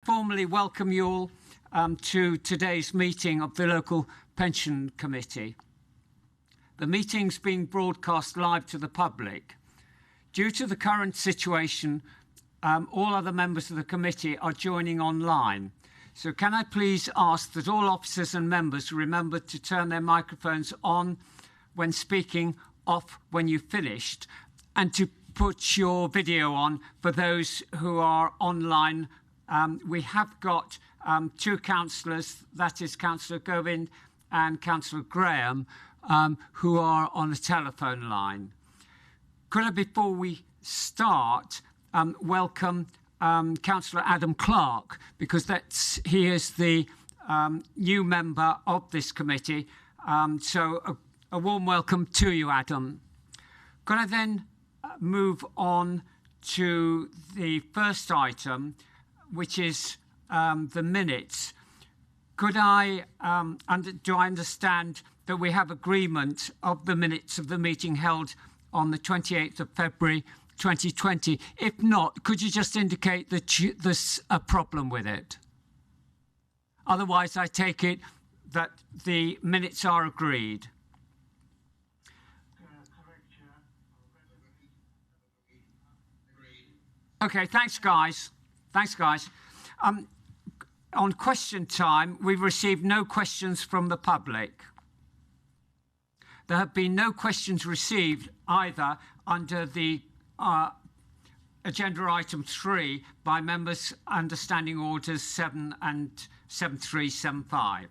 formally welcome you all to today's meeting of the Local Pension Committee. The meeting's being broadcast live to the public. Due to the current situation, all other members of the committee are joining online. So can I please ask that all officers and members remember to turn their microphones on when speaking, off when you've finished, and to put your video on for those who are online. We have got two councillors, that is Councillor Govind and Councillor Graham, who are on the telephone line. Could I, before we start, welcome Councillor Adam Clark, because he is the new member of this committee. So a warm welcome to you, Adam. Could I then move on to the first item, which is the minutes? Could I, do I understand that we have agreement of the minutes of the meeting held on the 28th of February 2020? If not, could you just indicate that there's a problem with it? Otherwise, I take it that the minutes are agreed. Okay, thanks, guys. Thanks, guys. On question time, we've received no questions from the public. There have been no questions received either under the agenda item 3 by members under standing orders 7 and 7375.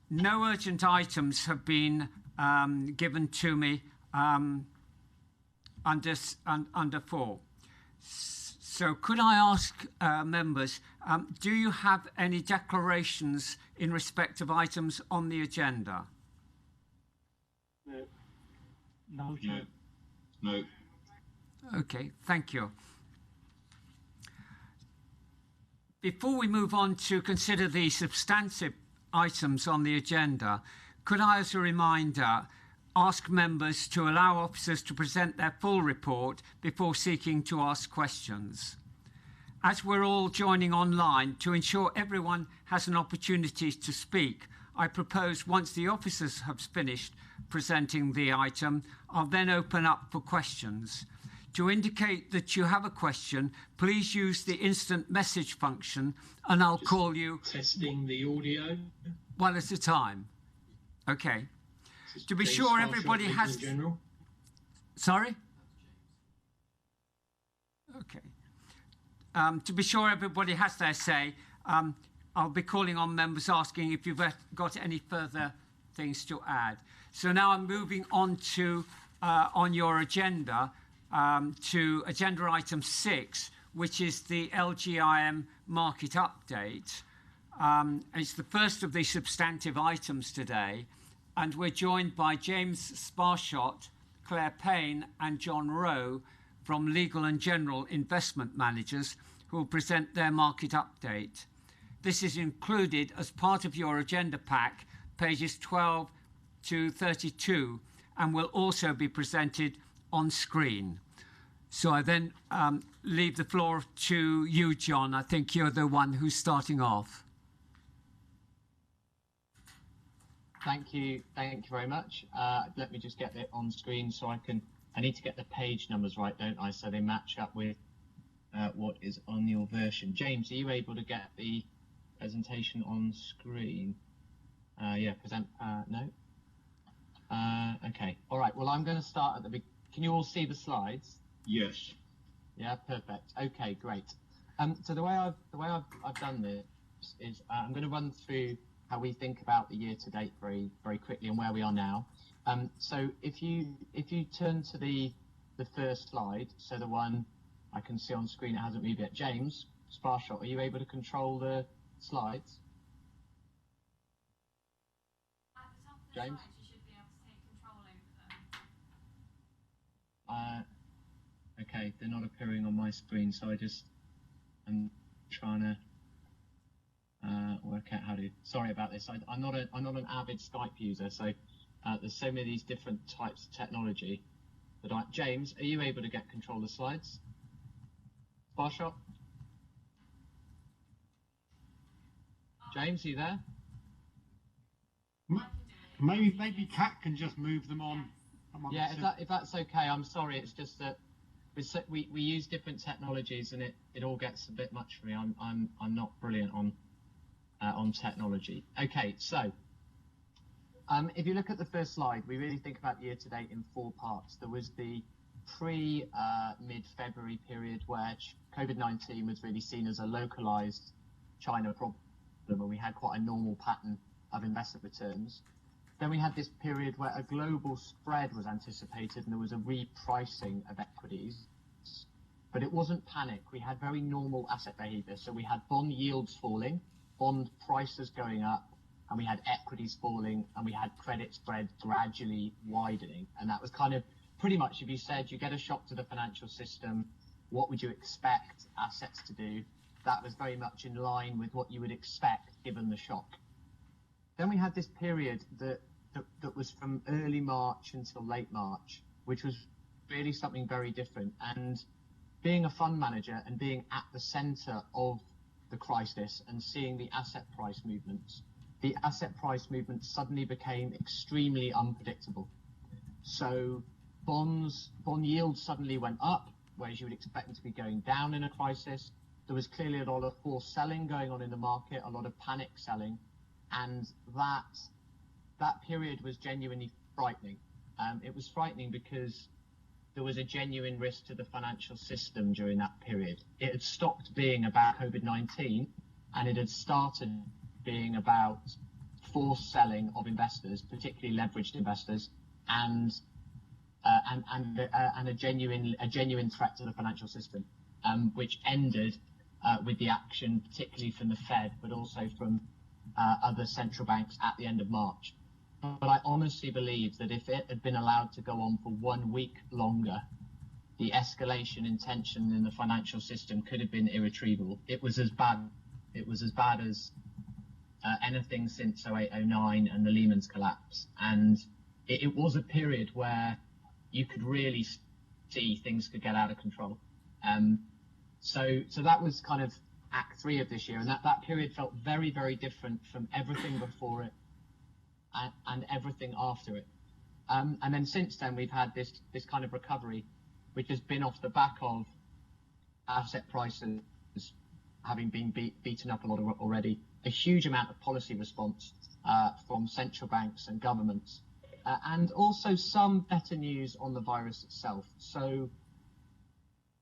No urgent items have been given to me under 4. So could I ask members, do you have any declarations in respect of items on the agenda? No. No, Chair. No. Okay, thank you. Before we move on to consider the substantive items on the agenda, could I, as a reminder, ask members to allow officers to present their full report before seeking to ask questions? As we're all joining online, to ensure everyone has an opportunity to speak, I propose once the officers have finished presenting the item, I'll then open up for questions. To indicate that you have a question, please use the instant message function and I'll call you. Testing the audio. One at a time. Okay. To be sure everybody has... Sorry? Okay. To be sure everybody has their say, I'll be calling on members asking if you've got any further things to add. So now I'm moving on to, on your agenda, to agenda item 6, which is the LGIM market update. It's the first of the substantive items today. And we're joined by James Sparshott, Claire Payne and John Rowe from Legal and General Investment Managers, who will present their market update. This is included as part of your agenda pack, pages 12 to 32, and will also be presented on screen. So I then leave the floor to you, John. I think you're the one who's starting off. Thank you very much. Let me just get it on screen so I need to get the page numbers right, don't I? So they match up with what is on your version. James, are you able to get the presentation on screen? Yeah, present, no? Okay, all right, well, I'm gonna start at the beginning. Can you all see the slides? Yes. Yeah, perfect, okay, great. So the way I've done this is I'm gonna run through how we think about the year to date very quickly and where we are now. So if you turn to the first slide, so the one I can see on screen, it hasn't moved yet. James Sparshott, are you able to control the slides? At the top of the James? slides, you should be able to take control over them. Okay, they're not appearing on my screen, so I'm trying to work out how to. Sorry about this. I'm not an avid Skype user, so there's so many of these different types of technology that James, are you able to get control of the slides? Sparshott? James, are you there? Maybe Kat can just move them on. Yeah, if that's okay. I'm sorry. It's just that we use different technologies, and it all gets a bit much for me. I'm not brilliant on technology. Okay, so if you look at the first slide, we really think about year to date in 4 parts. There was the mid-February period where COVID-19 was really seen as a localized China problem, and we had quite a normal pattern of investment returns. Then we had this period where a global spread was anticipated and there was a repricing of equities, but it wasn't panic. We had very normal asset behavior. So we had bond yields falling, bond prices going up, and we had equities falling, and we had credit spread gradually widening. And that was kind of pretty much, if you said you get a shock to the financial system, what would you expect assets to do? That was very much in line with what you would expect given the shock. Then we had this period that was from early March until late March, which was really something very different. And being a fund manager and being at the center of the crisis and seeing the asset price movements suddenly became extremely unpredictable. So bond yields suddenly went up, whereas you would expect them to be going down in a crisis. There was clearly a lot of forced selling going on in the market, a lot of panic selling, and that period was genuinely frightening. It was frightening because there was a genuine risk to the financial system during that period. It had stopped being about COVID-19, and it had started being about forced selling of investors, particularly leveraged investors, and a genuine threat to the financial system, which ended with the action, particularly from the Fed, but also from other central banks at the end of March. But I honestly believe that if it had been allowed to go on for 1 week longer, the escalation in tension in the financial system could have been irretrievable. It was as bad as anything since 0809 and the Lehman's collapse. And it was a period where you could really see things could get out of control. So that was kind of Act 3 of this year, and that period felt very, very different from everything before it and everything after it. And then since then, we've had this kind of recovery, which has been off the back of asset prices having been beaten up a lot already, a huge amount of policy response from central banks and governments, and also some better news on the virus itself. So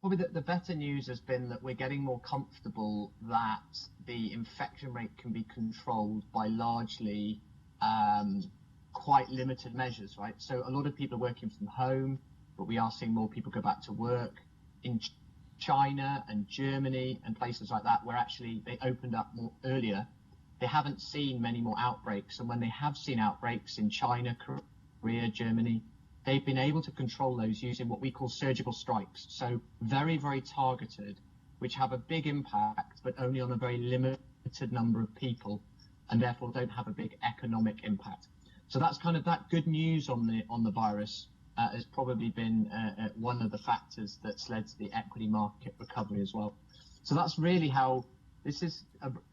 probably the better news has been that we're getting more comfortable that the infection rate can be controlled by largely quite limited measures, right? So a lot of people are working from home, but we are seeing more people go back to work. In China and Germany and places like that, where actually they opened up more earlier, they haven't seen many more outbreaks. And when they have seen outbreaks in China, Korea, Germany, they've been able to control those using what we call surgical strikes. So very, very targeted, which have a big impact, but only on a very limited number of people, and therefore don't have a big economic impact. So that's kind of that good news on the virus has probably been one of the factors that's led to the equity market recovery as well. So that's really how this is,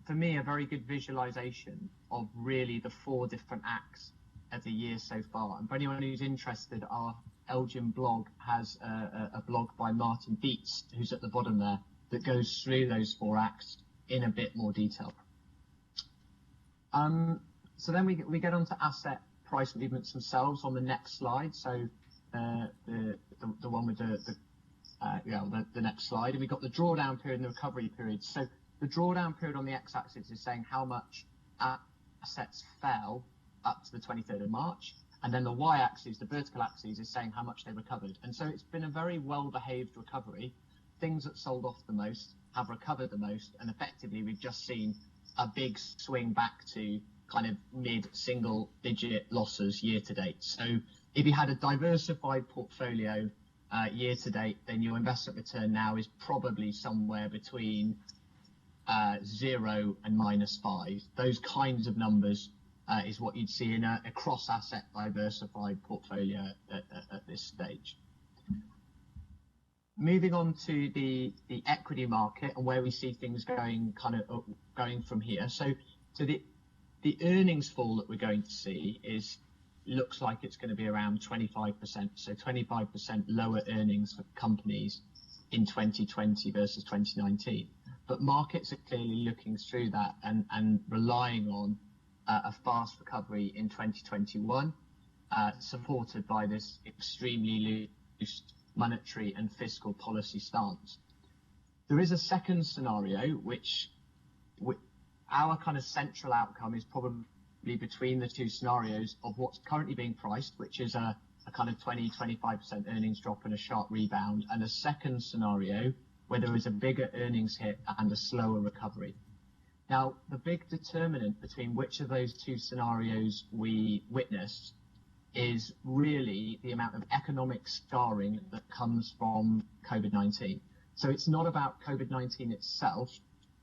for me, a very good visualization of really the 4 different acts of the year so far. And for anyone who's interested, our Elgin blog has a blog by Martin Dietz, who's at the bottom there, that goes through those 4 acts in a bit more detail. So then we get on to asset price movements themselves on the next slide. So the one with the next slide, and we've got the drawdown period and the recovery period. So the drawdown period on the x-axis is saying how much assets fell up to the 23rd of March, and then the y-axis, the vertical axis, is saying how much they recovered. And so it's been a very well-behaved recovery. Things that sold off the most have recovered the most, and effectively we've just seen a big swing back to kind of mid-single digit losses year to date. So if you had a diversified portfolio year to date, then your investment return now is probably somewhere between 0 and -5. Those kinds of numbers is what you'd see in a cross-asset diversified portfolio at this stage. Moving on to the equity market and where we see things going from here. So So the earnings fall that we're going to see looks like it's going to be around 25%. So 25% lower earnings for companies in 2020 versus 2019. But markets are clearly looking through that and relying on a fast recovery in 2021, supported by this extremely loose monetary and fiscal policy stance. There is a second scenario, which our kind of central outcome is probably between the two scenarios of what's currently being priced, which is a kind of 20-25% earnings drop and a sharp rebound, and a second scenario where there is a bigger earnings hit and a slower recovery. Now, the big determinant between which of those two scenarios we witness is really the amount of economic scarring that comes from COVID-19. So it's not about COVID-19 itself,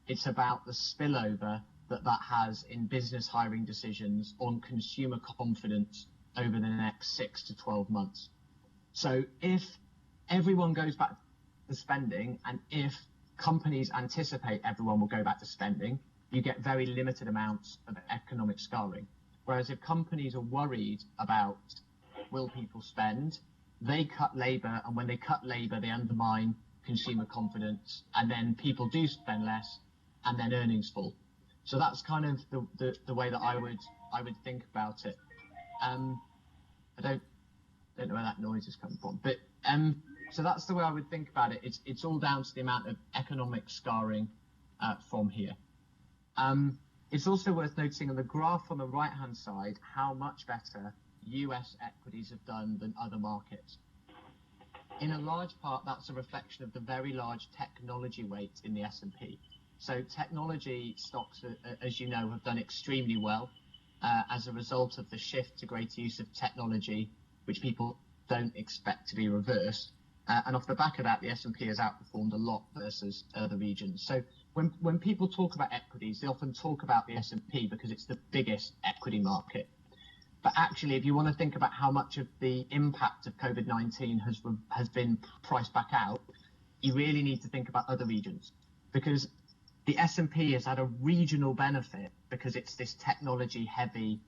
it's about the spillover that has in business hiring decisions on consumer confidence over the next 6 to 12 months. So if everyone goes back to spending, and if companies anticipate everyone will go back to spending, you get very limited amounts of economic scarring. Whereas if companies are worried about will people spend, they cut labour, and when they cut labour, they undermine consumer confidence, and then people do spend less, and then earnings fall. So that's kind of the way that I would think about it. I don't know where that noise is coming from, but so that's the way I would think about it. It's all down to the amount of economic scarring from here. It's also worth noticing on the graph on the right-hand side how much better US equities have done than other markets. In a large part, that's a reflection of the very large technology weight in the S&P. So technology stocks, as you know, have done extremely well as a result of the shift to greater use of technology, which people don't expect to be reversed. And off the back of that, the S&P has outperformed a lot versus other regions. So when people talk about equities, they often talk about the S&P because it's the biggest equity market. But actually, if you want to think about how much of the impact of COVID-19 has been priced back out, you really need to think about other regions, because the S&P has had a regional benefit because it's this technology-heavy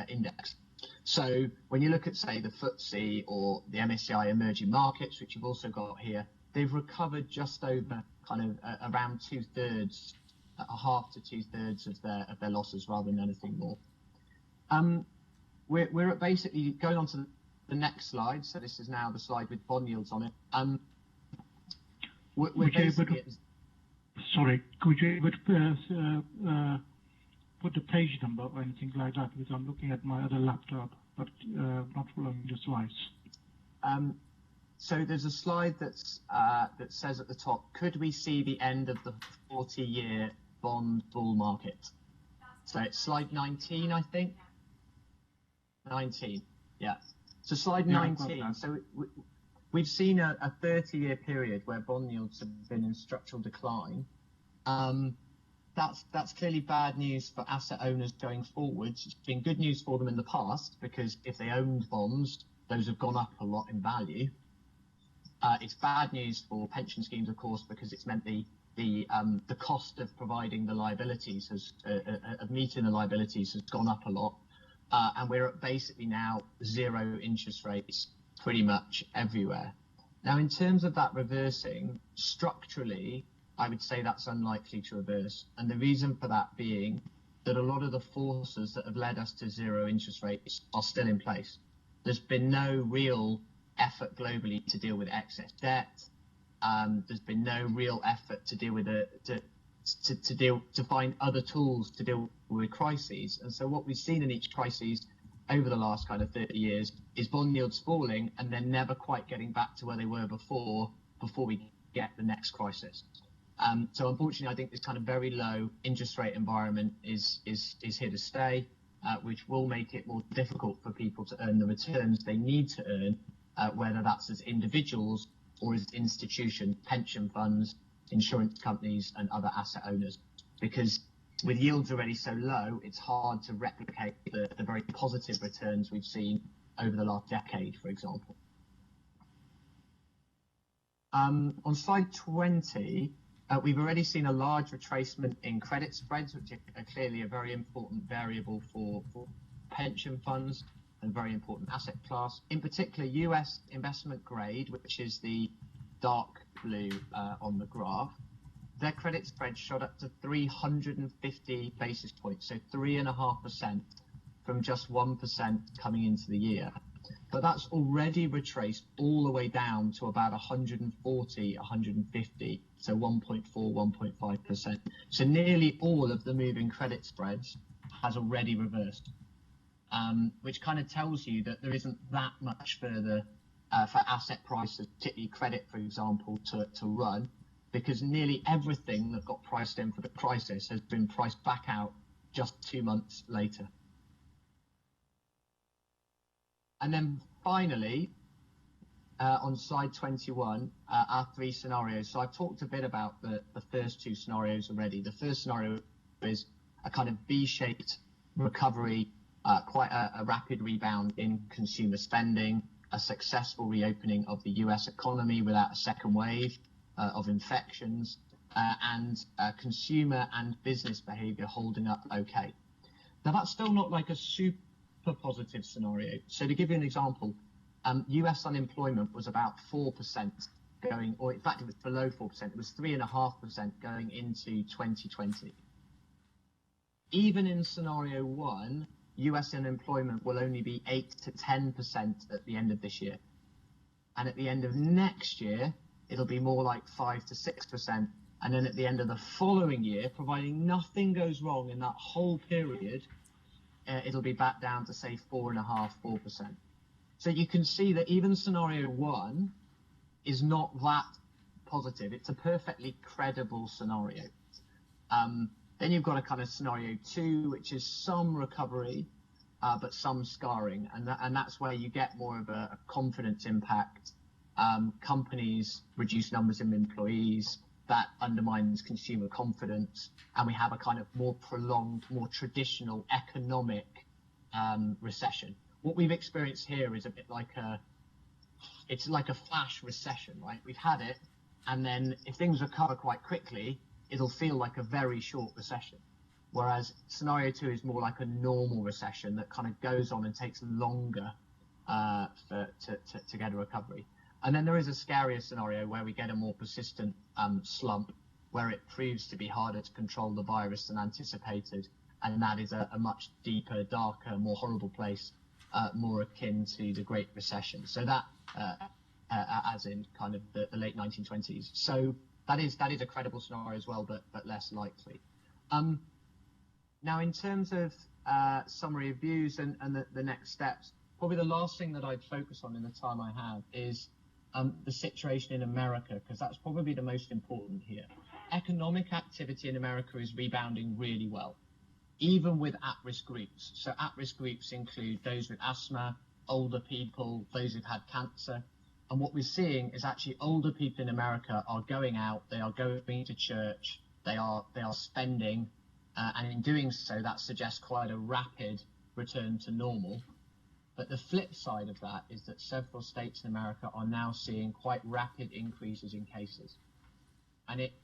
index. So when you look at, say, the FTSE or the MSCI emerging markets, which you've also got here, they've recovered just over kind of around two-thirds, a half to two-thirds of their losses rather than anything more. We're at basically going on to the next slide. So this is now the slide with bond yields on it. Sorry, could you put the page number or anything like that? Because I'm looking at my other laptop, but not following the slides. So there's a slide that says at the top, could we see the end of the 40-year bond bull market? So it's slide 19, I think. 19, yeah. So slide 19. So we've seen a 30-year period where bond yields have been in structural decline. That's clearly bad news for asset owners going forwards. It's been good news for them in the past because if they owned bonds, those have gone up a lot in value. It's bad news for pension schemes, of course, because it's meant the cost of providing the liabilities of meeting the liabilities has gone up a lot, and we're at basically now zero interest rates pretty much everywhere. Now, in terms of that reversing, structurally, I would say that's unlikely to reverse, and the reason for that being that a lot of the forces that have led us to zero interest rates are still in place. There's been no real effort globally to deal with excess debt. There's been no real effort to deal with to find other tools to deal with crises. And so what we've seen in each crisis over the last kind of 30 years is bond yields falling and then never quite getting back to where they were before we get the next crisis. So unfortunately, I think this kind of very low interest rate environment is here to stay, which will make it more difficult for people to earn the returns they need to earn, whether that's as individuals or as institutions, pension funds, insurance companies, and other asset owners. Because with yields already so low, it's hard to replicate the very positive returns we've seen over the last decade, for example. On slide 20, We've already seen a large retracement in credit spreads, which are clearly a very important variable for pension funds and very important asset class. In particular, US investment grade, which is the dark blue on the graph, their credit spread shot up to 350 basis points, so 3.5% from just 1% coming into the year. But that's already retraced all the way down to about 140, 150, so 1.4, 1.5%. So nearly all of the move in credit spreads has already reversed, which kind of tells you that there isn't that much further for asset prices, particularly credit, for example, to run, because nearly everything that got priced in for the crisis has been priced back out just 2 months later. And then finally, on slide 21, our three scenarios. So I've talked a bit about the first two scenarios already. The first scenario is a kind of V-shaped recovery, quite a rapid rebound in consumer spending, a successful reopening of the US economy without a second wave of infections, and consumer and business behavior holding up okay. Now, that's still not like a super positive scenario. So to give you an example, US unemployment was about 4% going, or in fact it was below 4%, it was 3.5% going into 2020. Even in scenario one, US unemployment will only be 8 to 10% at the end of this year. And at the end of next year, it'll be more like 5 to 6%. And then at the end of the following year, providing nothing goes wrong in that whole period, it'll be back down to say 4.5%, 4%. So you can see that even scenario one is not that positive. It's a perfectly credible scenario. Then you've got a kind of scenario two, which is some recovery, but some scarring. And that's where you get more of a confidence impact. Companies reduce numbers of employees, that undermines consumer confidence, and we have a kind of more prolonged, more traditional economic recession. What we've experienced here is a bit like it's like a flash recession, right? We've had it, and then if things recover quite quickly, it'll feel like a very short recession. Whereas scenario two is more like a normal recession that kind of goes on and takes longer to get a recovery. And then there is a scarier scenario where we get a more persistent slump, where it proves to be harder to control the virus than anticipated. And that is a much deeper, darker, more horrible place, more akin to the Great Recession. So that, as in kind of the late 1920s. So that is a credible scenario as well, but less likely. Now, in terms of summary of views and the next steps, probably the last thing that I'd focus on in the time I have is the situation in America, because that's probably the most important here. Economic activity in America is rebounding really well, even with at-risk groups. So at-risk groups include those with asthma, older people, those who've had cancer. And what we're seeing is actually older people in America are going out, they are going to church, they are spending, and in doing so, that suggests quite a rapid return to normal. But the flip side of that is that several states in America are now seeing quite rapid increases in cases. And it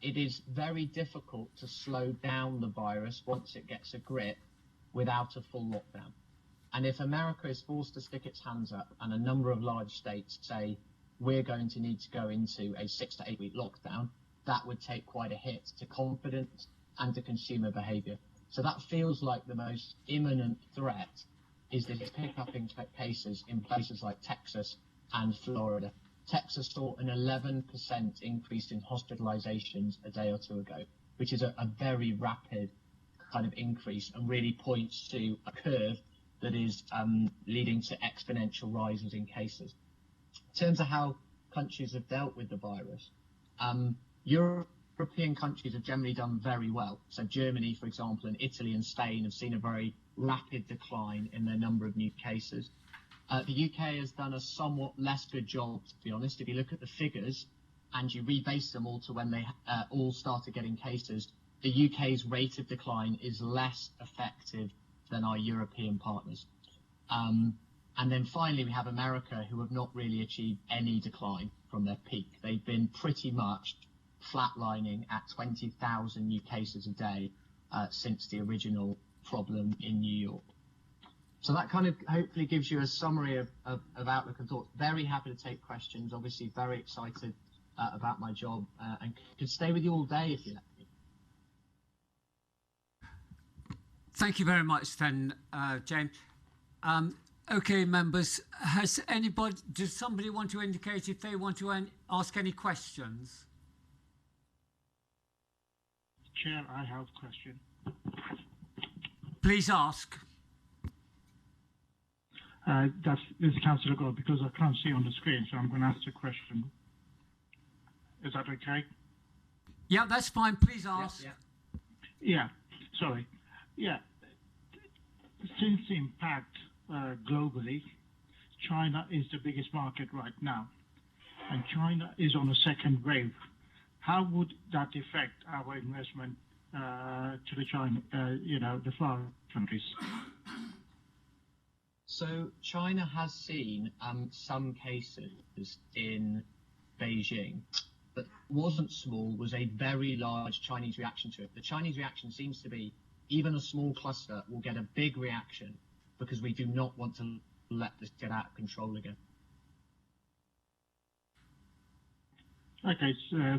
is very difficult to slow down the virus once it gets a grip without a full lockdown. And if America is forced to stick its hands up and a number of large states say, we're going to need to go into a 6 to 8 week lockdown, that would take quite a hit to confidence and to consumer behavior. So that feels like the most imminent threat is this pickup in cases in places like Texas and Florida. Texas saw an 11% increase in hospitalizations a day or two ago, which is a very rapid kind of increase and really points to a curve that is leading to exponential rises in cases. In terms of how countries have dealt with the virus, European countries have generally done very well. So Germany, for example, and Italy and Spain have seen a very rapid decline in their number of new cases. The UK has done a somewhat less good job, to be honest. If you look at the figures and you rebase them all to when they all started getting cases, the UK's rate of decline is less effective than our European partners. And then finally, we have America, who have not really achieved any decline from their peak. They've been pretty much flatlining at 20,000 new cases a day since the original problem in New York. So that kind of hopefully gives you a summary of outlook and thoughts. Very happy to take questions. Obviously very excited about my job and could stay with you all day if you let me. Thank you very much then, James. Okay, members, does somebody want to indicate if they want to ask any questions? Chair, I have a question. Please ask. This is Councillor Gold, because I can't see on the screen, so I'm going to ask the question. Is that okay? Yeah, that's fine. Please ask. Yeah, sorry. Yeah, since the impact globally, China is the biggest market right now, and China is on a second wave. How would that affect our investment to the China, the far countries? So China has seen some cases in Beijing, but wasn't small, was a very large Chinese reaction to it. The Chinese reaction seems to be even a small cluster will get a big reaction because we do not want to let this get out of control again. Okay,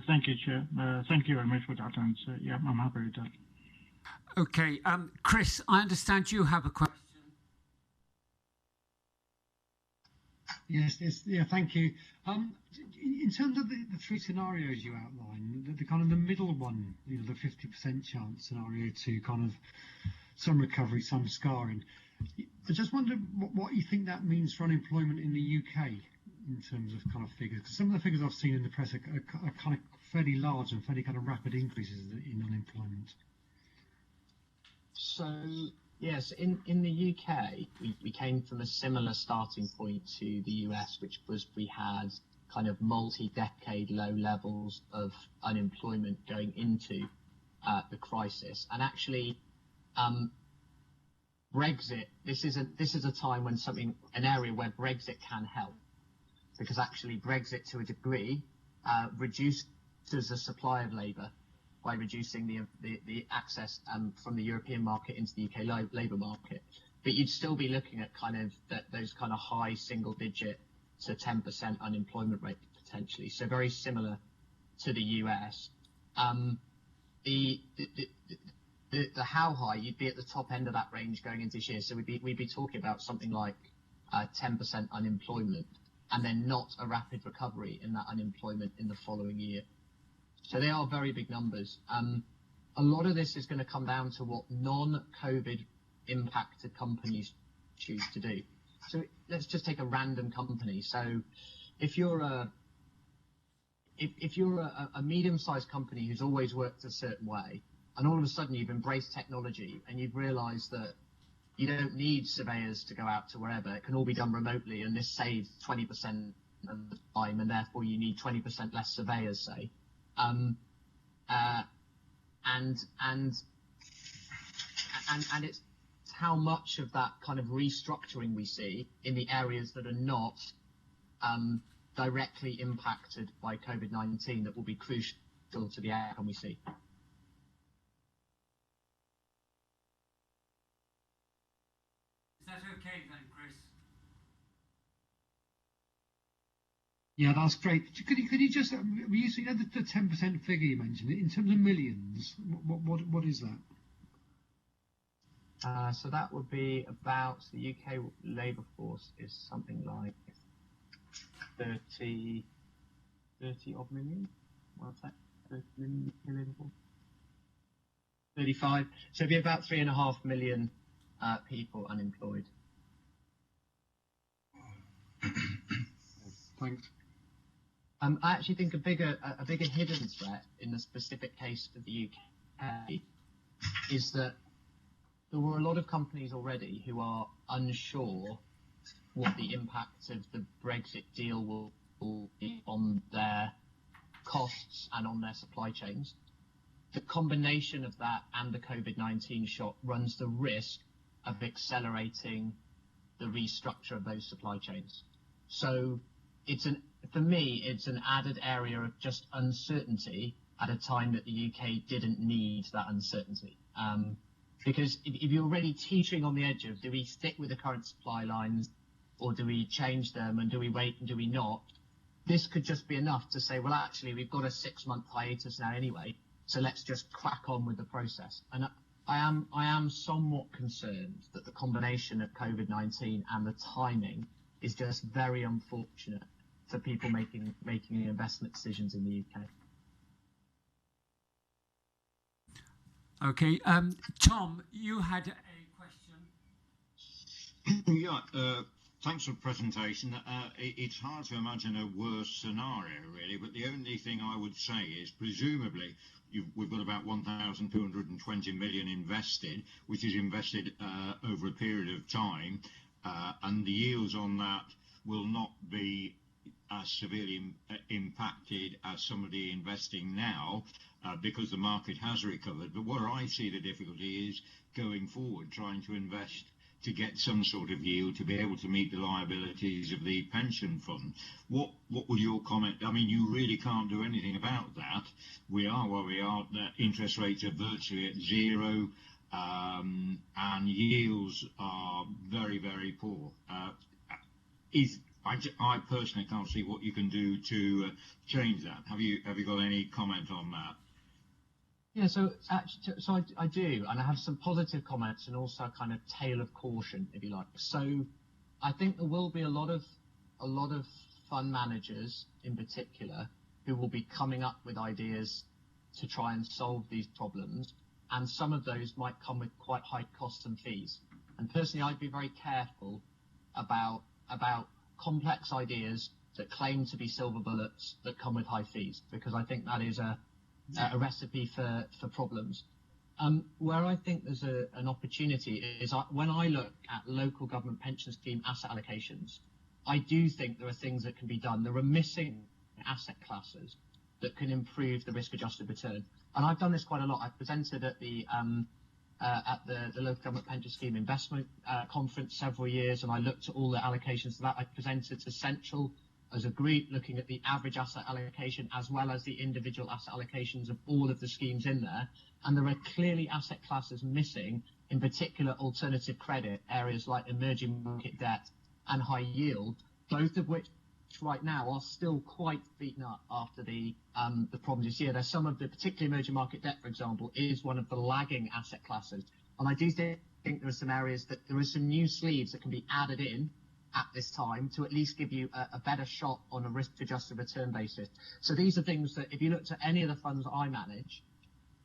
thank you, Chair. Thank you very much for that answer. Yeah, I'm happy with that. Okay, Chris, I understand you have a question. Yes, yeah, thank you. In terms of the three scenarios you outlined, the kind of the middle one, the 50% chance scenario to kind of some recovery, some scarring. I just wonder what you think that means for unemployment in the UK in terms of kind of figures. Because some of the figures I've seen in the press are kind of fairly large and fairly kind of rapid increases in unemployment. So yes, in the UK, we came from a similar starting point to the US, which was we had kind of multi-decade low levels of unemployment going into the crisis. And actually, Brexit, this is a time when an area where Brexit can help, because actually Brexit to a degree reduces the supply of labour by reducing the access from the European market into the UK labour market. But you'd still be looking at kind of those kind of high single digit to 10% unemployment rate potentially. So very similar to the US. The how high, you'd be at the top end of that range going into this year. So we'd be talking about something like 10% unemployment, and then not a rapid recovery in that unemployment in the following year. So they are very big numbers. A lot of this is going to come down to what non-COVID impacted companies choose to do. So let's just take a random company. So if you're a medium-sized company who's always worked a certain way, and all of a sudden you've embraced technology and you've realized that you don't need surveyors to go out to wherever, it can all be done remotely, and this saves 20% of the time, and therefore you need 20% less surveyors, say. And it's how much of that kind of restructuring we see in the areas that are not directly impacted by COVID-19 that will be crucial to the outcome we see. Is that okay then, Chris? Yeah, that's great. Could you just the 10% figure you mentioned in terms of millions? What is that? So that would be about, the UK labour force is something like 30 odd million. What's that? 30 million labour force? 35. So it'd be about 3.5 million people unemployed. Thanks. I actually think a bigger hidden threat in the specific case of the UK is that there were a lot of companies already who are unsure what the impact of the Brexit deal will be on their costs and on their supply chains. The combination of that and the COVID-19 shock runs the risk of accelerating the restructure of those supply chains. So for me, it's an added area of just uncertainty at a time that the UK didn't need that uncertainty. Because if you're already teetering on the edge of, do we stick with the current supply lines, or do we change them, and do we wait and do we not? This could just be enough to say, well, actually, we've got a 6-month hiatus now anyway, so let's just crack on with the process. And I am somewhat concerned that the combination of COVID-19 and the timing is just very unfortunate for people making investment decisions in the UK. Okay, Tom, you had a question. Yeah, thanks for the presentation. It's hard to imagine a worse scenario, really, but the only thing I would say is, presumably, we've got about 1,220 million invested, which is invested over a period of time, and the yields on that will not be as severely impacted as somebody investing now, because the market has recovered. But where I see the difficulty is going forward, trying to invest to get some sort of yield to be able to meet the liabilities of the pension fund. What would your comment? I mean, you really can't do anything about that. We are where we are. The interest rates are virtually at zero, and yields are very, very poor. I personally can't see what you can do to change that. Have you got any comment on that? Yeah, so I do, and I have some positive comments and also a kind of tale of caution, if you like. So I think there will be a lot of fund managers in particular who will be coming up with ideas to try and solve these problems, and some of those might come with quite high costs and fees. And personally, I'd be very careful about complex ideas that claim to be silver bullets that come with high fees, because I think that is a recipe for problems. Where I think there's an opportunity is when I look at local government pension scheme asset allocations, I do think there are things that can be done. There are missing asset classes that can improve the risk-adjusted return. And I've done this quite a lot. I've presented at the local government pension scheme investment conference several years, and I looked at all the allocations to that. I presented to Central as a group, looking at the average asset allocation as well as the individual asset allocations of all of the schemes in there. And there are clearly asset classes missing, in particular alternative credit, areas like emerging market debt and high yield, both of which right now are still quite beaten up after the problems this year. There's some of the, particularly emerging market debt, for example, is one of the lagging asset classes. And I do think there are some areas that there are some new sleeves that can be added in at this time to at least give you a better shot on a risk-adjusted return basis. So these are things that if you looked at any of the funds that I manage,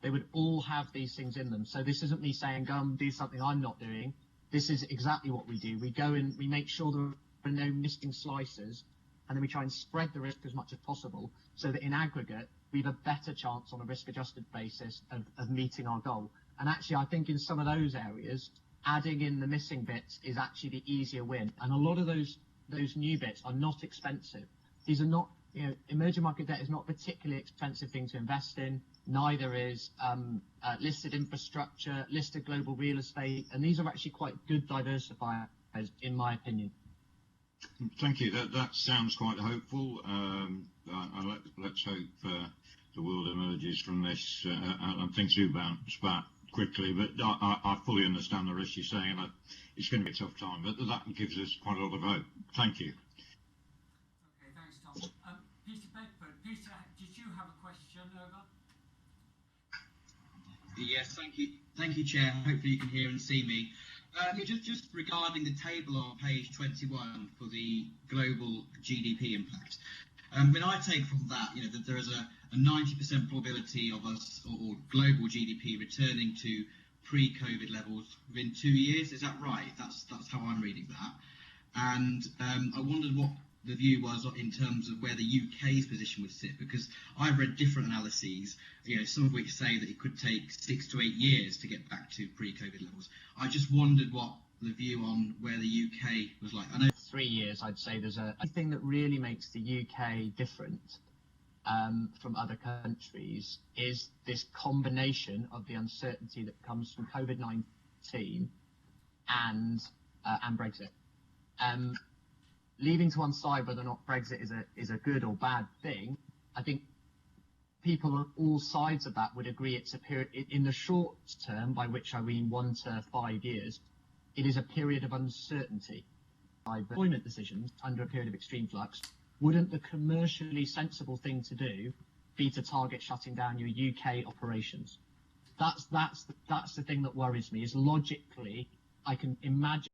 they would all have these things in them. So this isn't me saying, go and do something I'm not doing. This is exactly what we do. We go in, we make sure there are no missing slices, and then we try and spread the risk as much as possible so that in aggregate, we have a better chance on a risk-adjusted basis of meeting our goal. And actually, I think in some of those areas, adding in the missing bits is actually the easier win. And a lot of those new bits are not expensive. These are not, emerging market debt is not a particularly expensive thing to invest in. Neither is listed infrastructure, listed global real estate. And these are actually quite good diversifiers, in my opinion. Thank you. That sounds quite hopeful. Let's hope the world emerges from this and things do bounce back quickly. But I fully understand the risk you're saying. It's going to be a tough time, but that gives us quite a lot of hope. Thank you. Okay, thanks, Tom. Peter Bedford. Peter, did you have a question over? Yes, thank you, Chair. Hopefully you can hear and see me. Just regarding the table on page 21 for the global GDP impact. When I take from that, that there is a 90% probability of us or global GDP returning to pre-COVID levels within 2 years. Is that right? That's how I'm reading that. And I wondered what the view was in terms of where the UK's position would sit, because I've read different analyses, some of which say that it could take 6 to 8 years to get back to pre-COVID levels. I just wondered what the view on where the UK was like. I know 3 years, I'd say there's a thing that really makes the UK different from other countries is this combination of the uncertainty that comes from COVID-19 and Brexit. Leaving to one side whether or not Brexit is a good or bad thing, I think people on all sides of that would agree it's a period, in the short term, by which I mean 1 to 5 years, it is a period of uncertainty. By employment decisions under a period of extreme flux, wouldn't the commercially sensible thing to do be to target shutting down your UK operations? That's the thing that worries me, is logically I can imagine